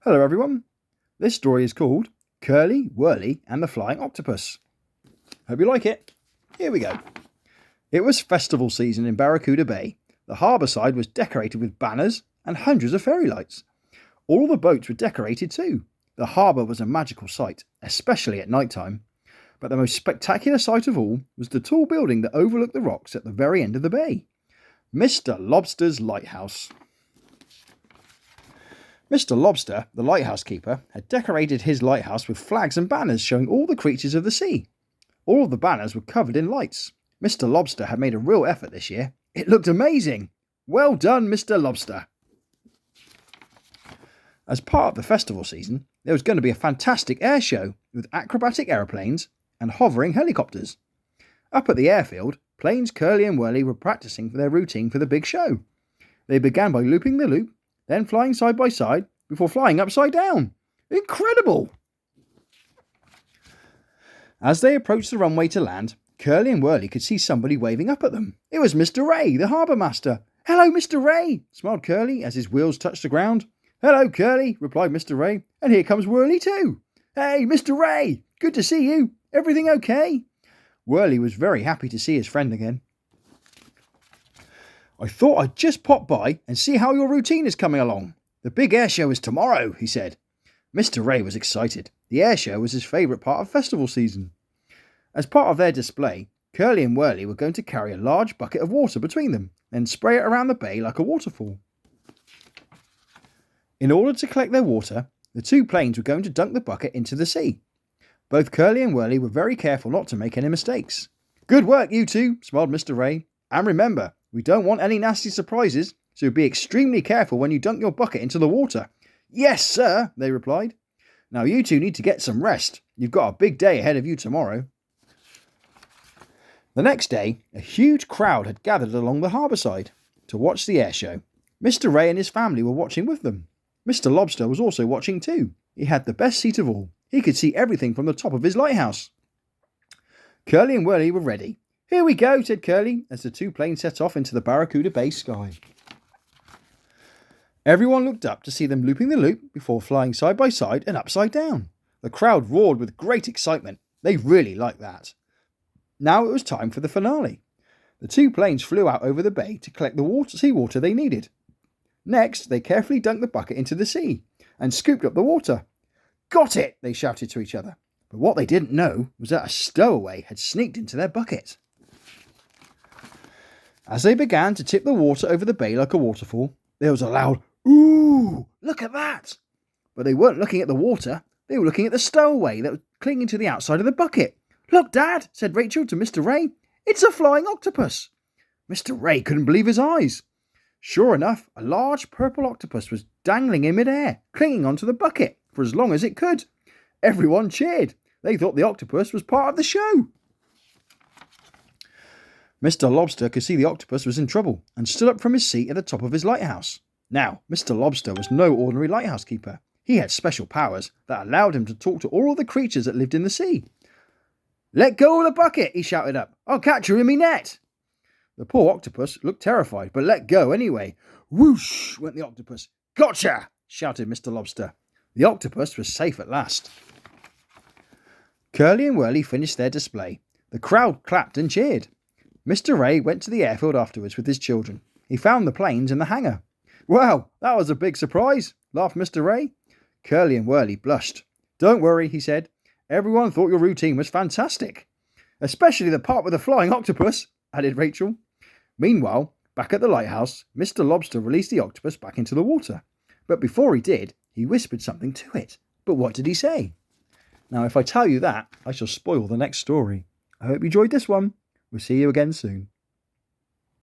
Hello everyone. This story is called Curly, Wurly and the Flying Octopus. Hope you like it. Here we go. It was festival season in Barracuda Bay. The harbour side was decorated with banners and hundreds of fairy lights. All the boats were decorated too. The harbour was a magical sight, especially at night time. But the most spectacular sight of all was the tall building that overlooked the rocks at the very end of the bay. Mr. Lobster's Lighthouse. Mr. Lobster, the lighthouse keeper, had decorated his lighthouse with flags and banners showing all the creatures of the sea. All of the banners were covered in lights. Mr. Lobster had made a real effort this year. It looked amazing. Well done, Mr. Lobster. As part of the festival season, there was going to be a fantastic air show with acrobatic aeroplanes and hovering helicopters. Up at the airfield, Planes Curly and Wurly were practicing for their routine for the big show. They began by looping the loop, then flying side by side, before flying upside down. Incredible! As they approached the runway to land, Curly and Wurly could see somebody waving up at them. It was Mr. Ray, the harbour master. "Hello, Mr. Ray," smiled Curly as his wheels touched the ground. "Hello, Curly," replied Mr. Ray, "and here comes Wurly too." "Hey, Mr. Ray, good to see you. Everything okay?" Wurly was very happy to see his friend again. "I thought I'd just pop by and see how your routine is coming along. The big air show is tomorrow," he said. Mr. Ray was excited. The air show was his favourite part of festival season. As part of their display, Curly and Wurly were going to carry a large bucket of water between them and spray it around the bay like a waterfall. In order to collect their water, the two planes were going to dunk the bucket into the sea. Both Curly and Wurly were very careful not to make any mistakes. "Good work, you two," smiled Mr. Ray. "And remember, we don't want any nasty surprises, so be extremely careful when you dunk your bucket into the water." "Yes, sir," they replied. "Now you two need to get some rest. You've got a big day ahead of you tomorrow." The next day, a huge crowd had gathered along the harbour side to watch the air show. Mr. Ray and his family were watching with them. Mr. Lobster was also watching too. He had the best seat of all. He could see everything from the top of his lighthouse. Curly and Wurly were ready. "Here we go," said Curly, as the two planes set off into the Barracuda Bay sky. Everyone looked up to see them looping the loop before flying side by side and upside down. The crowd roared with great excitement. They really liked that. Now it was time for the finale. The two planes flew out over the bay to collect the seawater they needed. Next, they carefully dunked the bucket into the sea and scooped up the water. "Got it!" they shouted to each other. But what they didn't know was that a stowaway had sneaked into their bucket. As they began to tip the water over the bay like a waterfall, there was a loud, "Ooh, look at that!" But they weren't looking at the water, they were looking at the stowaway that was clinging to the outside of the bucket. "Look, Dad," said Rachel to Mr. Ray, "it's a flying octopus." Mr. Ray couldn't believe his eyes. Sure enough, a large purple octopus was dangling in midair, clinging onto the bucket for as long as it could. Everyone cheered. They thought the octopus was part of the show. Mr. Lobster could see the octopus was in trouble and stood up from his seat at the top of his lighthouse. Now, Mr. Lobster was no ordinary lighthouse keeper. He had special powers that allowed him to talk to all of the creatures that lived in the sea. "Let go of the bucket," he shouted up. "I'll catch her in me net." The poor octopus looked terrified, but let go anyway. Whoosh went the octopus. "Gotcha!" shouted Mr. Lobster. The octopus was safe at last. Curly and Wurly finished their display. The crowd clapped and cheered. Mr. Ray went to the airfield afterwards with his children. He found the planes in the hangar. "Well, that was a big surprise," laughed Mr. Ray. Curly and Wurly blushed. "Don't worry," he said. "Everyone thought your routine was fantastic." "Especially the part with the flying octopus," added Rachel. Meanwhile, back at the lighthouse, Mr. Lobster released the octopus back into the water. But before he did, he whispered something to it. But what did he say? Now, if I tell you that, I shall spoil the next story. I hope you enjoyed this one. We'll see you again soon.